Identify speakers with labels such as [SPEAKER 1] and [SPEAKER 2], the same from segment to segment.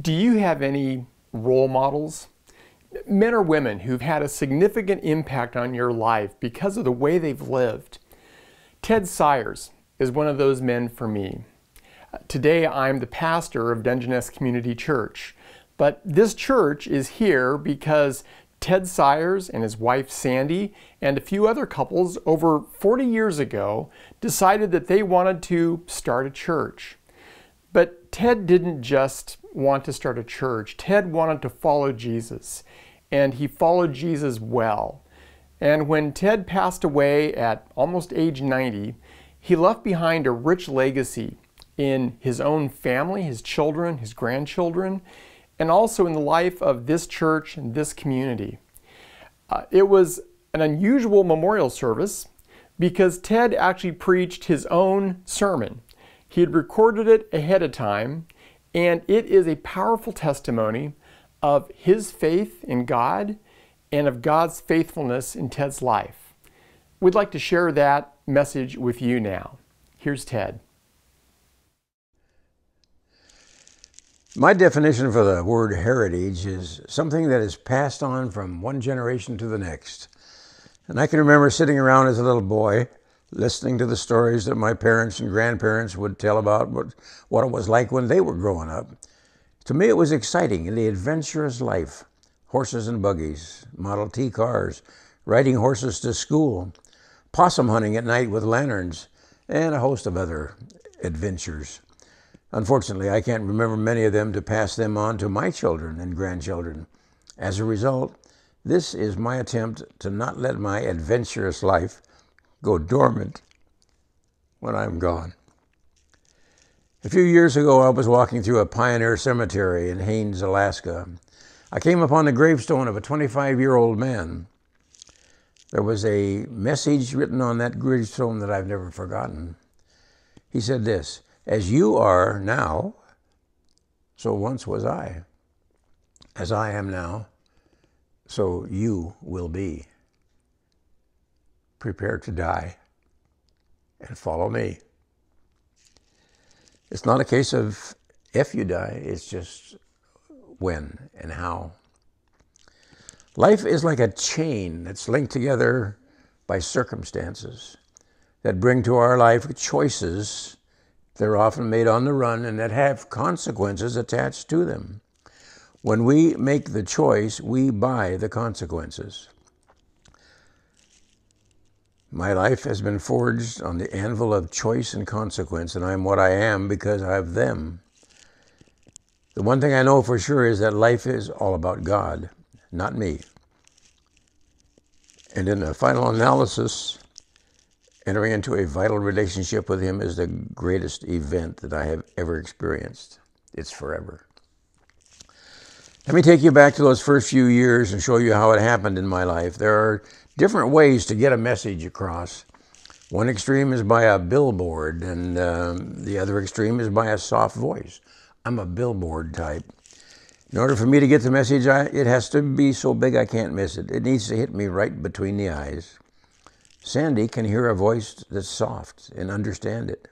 [SPEAKER 1] Do you have any role models? Men or women who've had a significant impact on your life because of the way they've lived. Ted Sayers is one of those men for me. Today I'm the pastor of Dungeness Community Church, but this church is here because Ted Sayers and his wife Sandy and a few other couples over 40 years ago decided that they wanted to start a church. But Ted didn't just want to start a church. Ted wanted to follow Jesus, and he followed Jesus well. And when Ted passed away at almost age 90, he left behind a rich legacy in his own family, his children, his grandchildren, and also in the life of this church and this community. It was an unusual memorial service because Ted actually preached his own sermon. He had recorded it ahead of time, and it is a powerful testimony of his faith in God and of God's faithfulness in Ted's life. We'd like to share that message with you now. Here's Ted.
[SPEAKER 2] My definition for the word heritage is something that is passed on from one generation to the next. And I can remember sitting around as a little boy, listening to the stories that my parents and grandparents would tell about what it was like when they were growing up. To me, it was exciting, the adventurous life. Horses and buggies, Model T cars, riding horses to school, possum hunting at night with lanterns, and a host of other adventures. Unfortunately, I can't remember many of them to pass them on to my children and grandchildren. As a result, this is my attempt to not let my adventurous life go dormant when I'm gone. A few years ago, I was walking through a pioneer cemetery in Haines, Alaska. I came upon the gravestone of a 25-year-old man. There was a message written on that gravestone that I've never forgotten. He said this: "As you are now, so once was I. As I am now, so you will be. Prepare to die and follow me." It's not a case of if you die, it's just when and how. Life is like a chain that's linked together by circumstances that bring to our life choices that are often made on the run and that have consequences attached to them. When we make the choice, we buy the consequences. My life has been forged on the anvil of choice and consequence, and I'm what I am because I have them. The one thing I know for sure is that life is all about God, not me. And in the final analysis, entering into a vital relationship with Him is the greatest event that I have ever experienced. It's forever. Let me take you back to those first few years and show you how it happened in my life. There are different ways to get a message across. One extreme is by a billboard, and the other extreme is by a soft voice. I'm a billboard type. In order for me to get the message, it has to be so big I can't miss it. It needs to hit me right between the eyes. Sandy can hear a voice that's soft and understand it.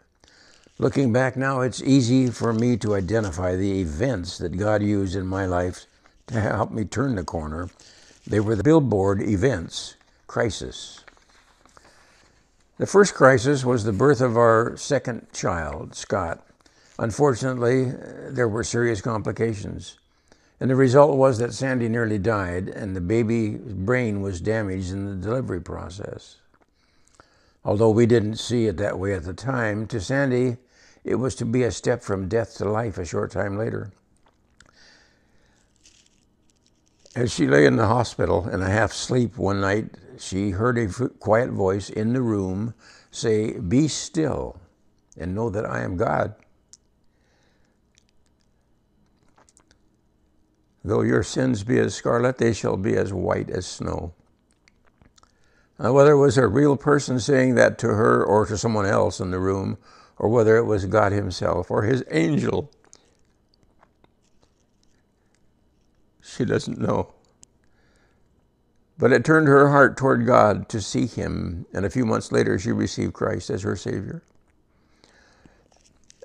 [SPEAKER 2] Looking back now, it's easy for me to identify the events that God used in my life to help me turn the corner. They were the billboard events. Crisis. The first crisis was the birth of our second child, Scott. Unfortunately, there were serious complications. And the result was that Sandy nearly died and the baby's brain was damaged in the delivery process. Although we didn't see it that way at the time, to Sandy, it was to be a step from death to life a short time later. As she lay in the hospital in a half-sleep one night, she heard a quiet voice in the room say, "Be still and know that I am God. Though your sins be as scarlet, they shall be as white as snow." Now, whether it was a real person saying that to her or to someone else in the room, or whether it was God Himself or His angel, she doesn't know. But it turned her heart toward God to seek Him, and a few months later she received Christ as her Savior.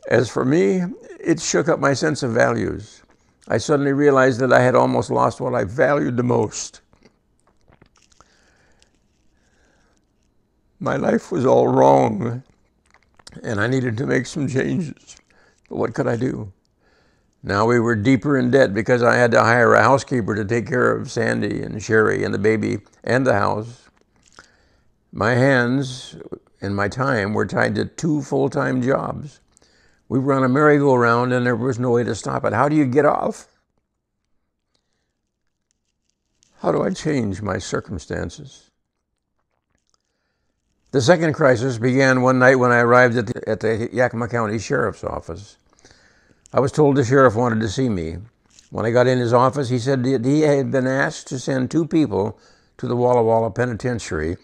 [SPEAKER 2] As for me, it shook up my sense of values. I suddenly realized that I had almost lost what I valued the most. My life was all wrong, and I needed to make some changes. But what could I do? Now we were deeper in debt because I had to hire a housekeeper to take care of Sandy and Sherry and the baby and the house. My hands and my time were tied to 2 full-time jobs. We were on a merry-go-round and there was no way to stop it. How do you get off? How do I change my circumstances? The second crisis began one night when I arrived at the Yakima County Sheriff's Office. I was told the sheriff wanted to see me. When I got in his office, he said that he had been asked to send 2 people to the Walla Walla Penitentiary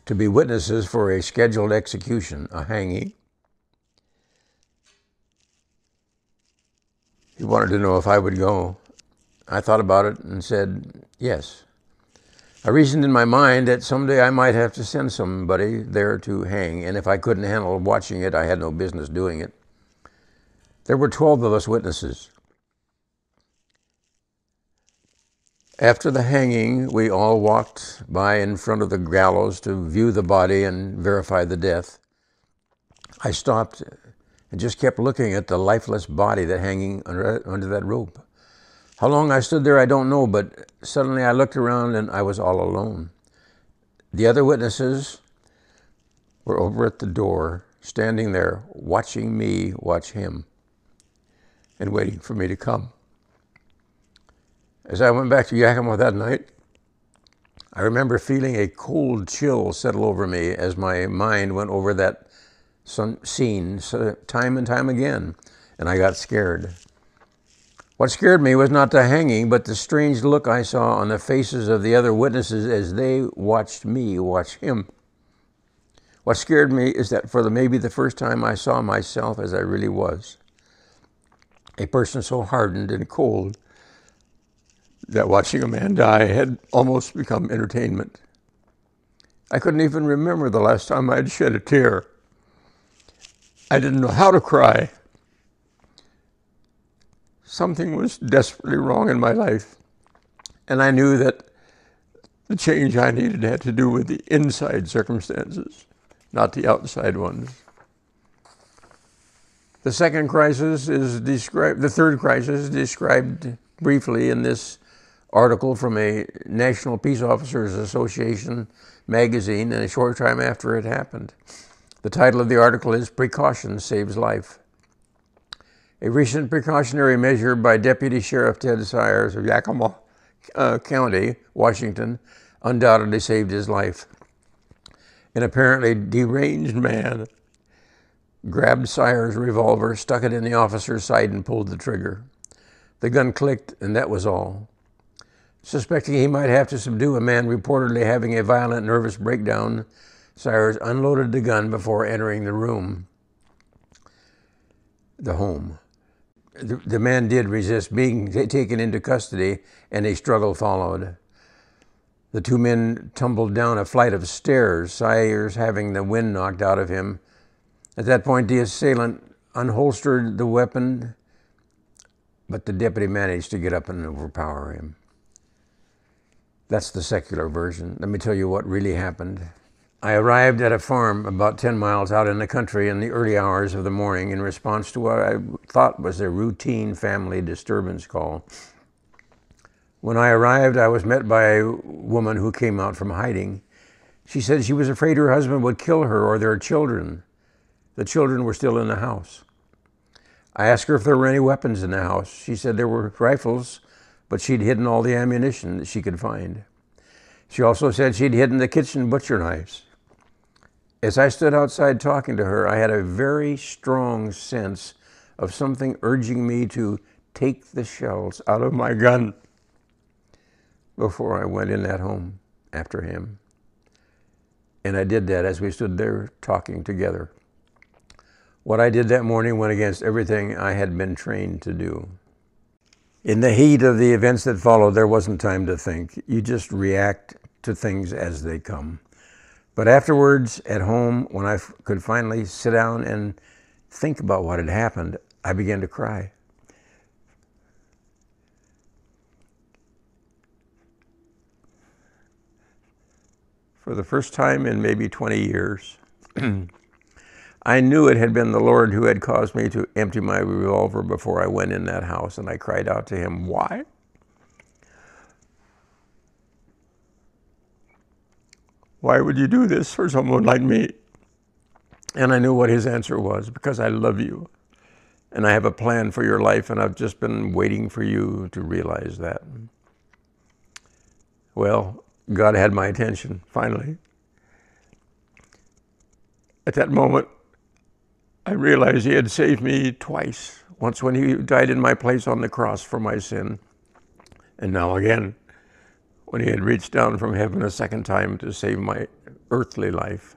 [SPEAKER 2] to be witnesses for a scheduled execution, a hanging. He wanted to know if I would go. I thought about it and said yes. I reasoned in my mind that someday I might have to send somebody there to hang, and if I couldn't handle watching it, I had no business doing it. There were 12 of us witnesses. After the hanging, we all walked by in front of the gallows to view the body and verify the death. I stopped and just kept looking at the lifeless body that hanging under that rope. How long I stood there, I don't know, but suddenly I looked around and I was all alone. The other witnesses were over at the door, standing there, watching me watch him and waiting for me to come. As I went back to Yakima that night, I remember feeling a cold chill settle over me as my mind went over that scene time and time again, and I got scared. What scared me was not the hanging, but the strange look I saw on the faces of the other witnesses as they watched me watch him. What scared me is that for maybe the first time I saw myself as I really was. A person so hardened and cold that watching a man die had almost become entertainment. I couldn't even remember the last time I'd shed a tear. I didn't know how to cry. Something was desperately wrong in my life, and I knew that the change I needed had to do with the inside circumstances, not the outside ones. The third crisis is described briefly in this article from a National Peace Officers Association magazine and a short time after it happened. The title of the article is "Precaution Saves Life." A recent precautionary measure by Deputy Sheriff Ted Sires of Yakima County, Washington, undoubtedly saved his life. An apparently deranged man grabbed Sires' revolver, stuck it in the officer's side, and pulled the trigger. The gun clicked, and that was all. Suspecting he might have to subdue a man reportedly having a violent nervous breakdown, Sires unloaded the gun before entering the home. The man did resist being taken into custody, and a struggle followed. The 2 men tumbled down a flight of stairs, Sires having the wind knocked out of him. At that point, the assailant unholstered the weapon, but the deputy managed to get up and overpower him. That's the secular version. Let me tell you what really happened. I arrived at a farm about 10 miles out in the country in the early hours of the morning in response to what I thought was a routine family disturbance call. When I arrived, I was met by a woman who came out from hiding. She said she was afraid her husband would kill her or their children. The children were still in the house. I asked her if there were any weapons in the house. She said there were rifles, but she'd hidden all the ammunition that she could find. She also said she'd hidden the kitchen butcher knives. As I stood outside talking to her, I had a very strong sense of something urging me to take the shells out of my gun before I went in that home after him. And I did that as we stood there talking together. What I did that morning went against everything I had been trained to do. In the heat of the events that followed, there wasn't time to think. You just react to things as they come. But afterwards, at home, when I could finally sit down and think about what had happened, I began to cry. for the first time in maybe 20 years, I knew it had been the Lord who had caused me to empty my revolver before I went in that house, and I cried out to him, "Why? Why would you do this for someone like me?" And I knew what his answer was: "Because I love you, and I have a plan for your life, and I've just been waiting for you to realize that." Well, God had my attention, finally. At that moment, I realized he had saved me twice. Once when he died in my place on the cross for my sin, and now again, when he had reached down from heaven a second time to save my earthly life.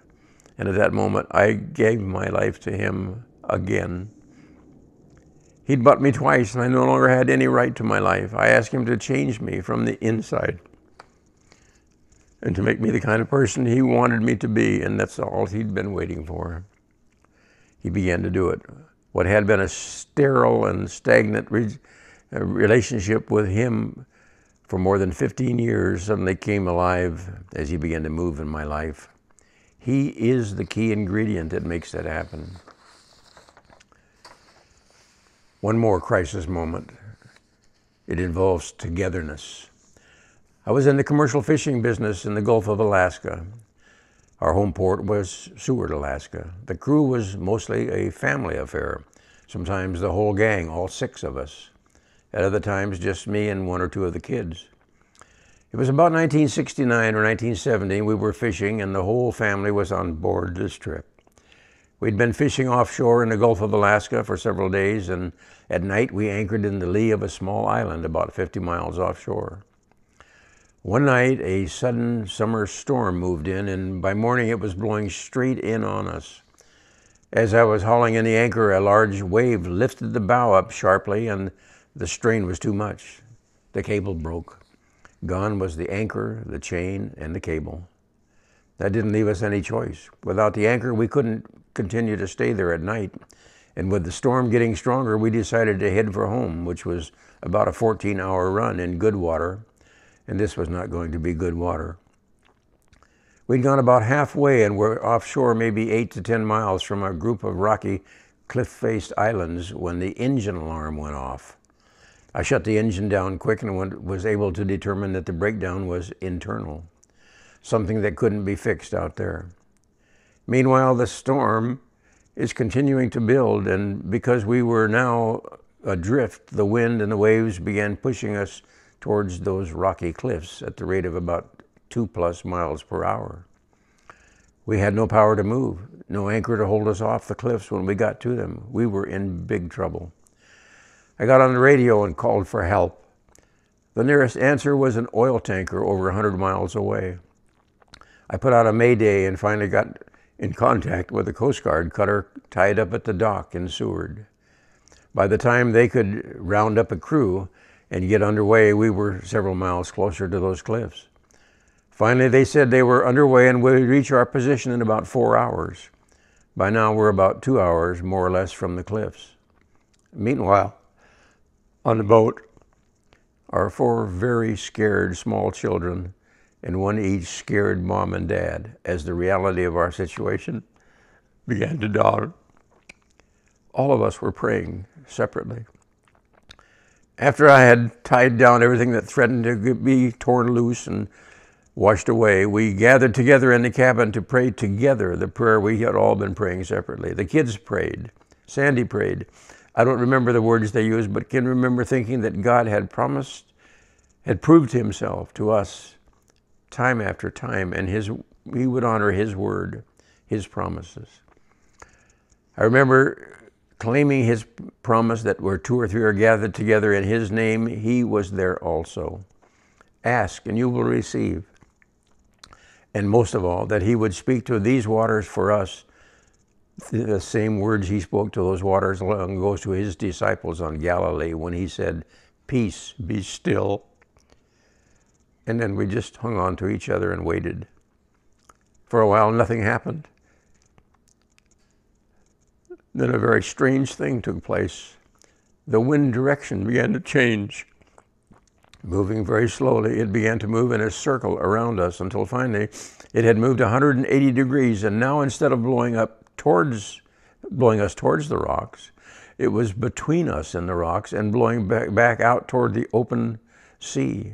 [SPEAKER 2] And at that moment, I gave my life to him again. He'd bought me twice, and I no longer had any right to my life. I asked him to change me from the inside and to make me the kind of person he wanted me to be, and that's all he'd been waiting for. He began to do it. What had been a sterile and stagnant relationship with him for more than 15 years suddenly came alive as he began to move in my life. He is the key ingredient that makes that happen. One more crisis moment. It involves togetherness. I was in the commercial fishing business in the Gulf of Alaska. Our home port was Seward, Alaska. The crew was mostly a family affair. Sometimes the whole gang, all 6 of us. At other times, just me and 1 or 2 of the kids. It was about 1969 or 1970. We were fishing, and the whole family was on board this trip. We'd been fishing offshore in the Gulf of Alaska for several days, and at night we anchored in the lee of a small island about 50 miles offshore. One night, a sudden summer storm moved in, and by morning it was blowing straight in on us. As I was hauling in the anchor, a large wave lifted the bow up sharply, and the strain was too much. The cable broke. Gone was the anchor, the chain, and the cable. That didn't leave us any choice. Without the anchor, we couldn't continue to stay there at night. And with the storm getting stronger, we decided to head for home, which was about a 14-hour run in good water. And this was not going to be good water. We'd gone about halfway and were offshore maybe 8 to 10 miles from a group of rocky, cliff-faced islands when the engine alarm went off. I shut the engine down quick and was able to determine that the breakdown was internal, something that couldn't be fixed out there. Meanwhile, the storm is continuing to build, and because we were now adrift, the wind and the waves began pushing us towards those rocky cliffs at the rate of about 2+ miles per hour. We had no power to move, no anchor to hold us off the cliffs when we got to them. We were in big trouble. I got on the radio and called for help. The nearest answer was an oil tanker over 100 miles away. I put out a mayday and finally got in contact with a Coast Guard cutter tied up at the dock in Seward. By the time they could round up a crew and get underway, we were several miles closer to those cliffs. Finally, they said they were underway and would reach our position in about 4 hours. By now, we're about 2 hours, more or less, from the cliffs. Meanwhile, on the boat are 4 very scared small children, and 1 each scared mom and dad, as the reality of our situation began to dawn. All of us were praying separately. After I had tied down everything that threatened to be torn loose and washed away, we gathered together in the cabin to pray together the prayer we had all been praying separately. The kids prayed. Sandy prayed. I don't remember the words they used, but can remember thinking that God had proved himself to us time after time, and he would honor his word, his promises. I remember claiming his promise that where 2 or 3 are gathered together in his name, he was there also. Ask and you will receive. And most of all, that he would speak to these waters for us the same words he spoke to those waters long ago to his disciples on Galilee when he said, "Peace, be still." And then we just hung on to each other and waited. For a while, nothing happened. Then a very strange thing took place. The wind direction began to change. Moving very slowly, it began to move in a circle around us until finally it had moved 180 degrees, and now instead of blowing us towards the rocks, it was between us and the rocks and blowing back out toward the open sea.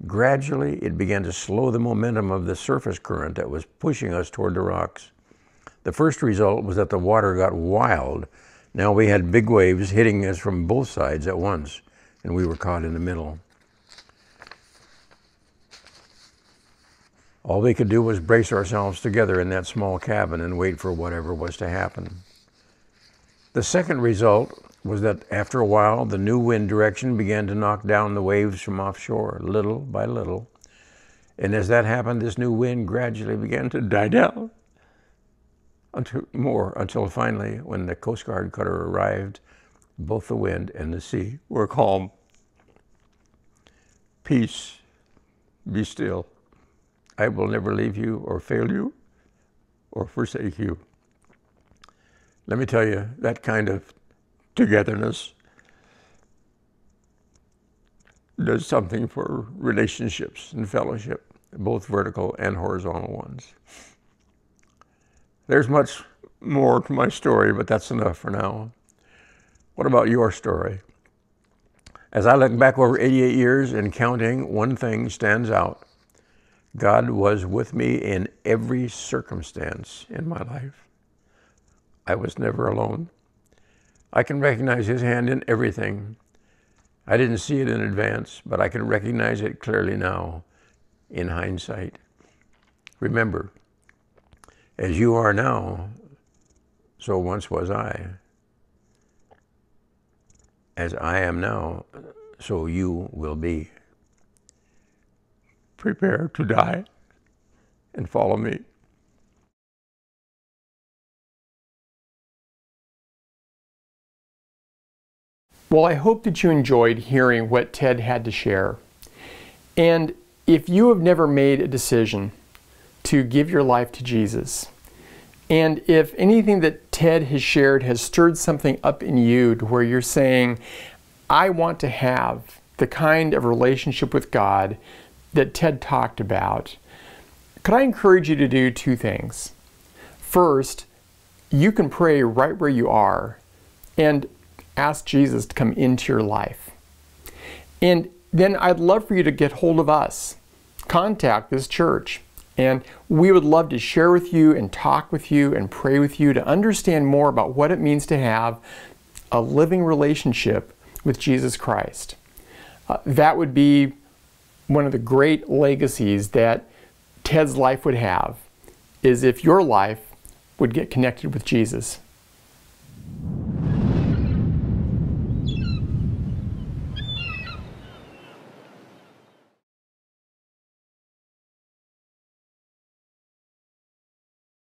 [SPEAKER 2] Gradually, it began to slow the momentum of the surface current that was pushing us toward the rocks. The first result was that the water got wild. Now we had big waves hitting us from both sides at once, and we were caught in the middle. All we could do was brace ourselves together in that small cabin and wait for whatever was to happen. The second result was that after a while, the new wind direction began to knock down the waves from offshore, little by little. And as that happened, this new wind gradually began to die down until finally, when the Coast Guard cutter arrived, both the wind and the sea were calm. Peace, be still. I will never leave you or fail you or forsake you. Let me tell you, that kind of togetherness does something for relationships and fellowship, both vertical and horizontal ones. There's much more to my story, but that's enough for now. What about your story? As I look back over 88 years and counting, one thing stands out. God was with me in every circumstance in my life. I was never alone. I can recognize His hand in everything. I didn't see it in advance, but I can recognize it clearly now in hindsight. Remember, as you are now, so once was I. As I am now, so you will be. Prepare to die and follow me.
[SPEAKER 1] Well, I hope that you enjoyed hearing what Ted had to share. And if you have never made a decision to give your life to Jesus, and if anything that Ted has shared has stirred something up in you to where you're saying, I want to have the kind of relationship with God that Ted talked about, could I encourage you to do two things? First, you can pray right where you are and ask Jesus to come into your life. And then I'd love for you to get hold of us. Contact this church. And we would love to share with you and talk with you and pray with you to understand more about what it means to have a living relationship with Jesus Christ. That would be one of the great legacies that Ted's life would have, is if your life would get connected with Jesus.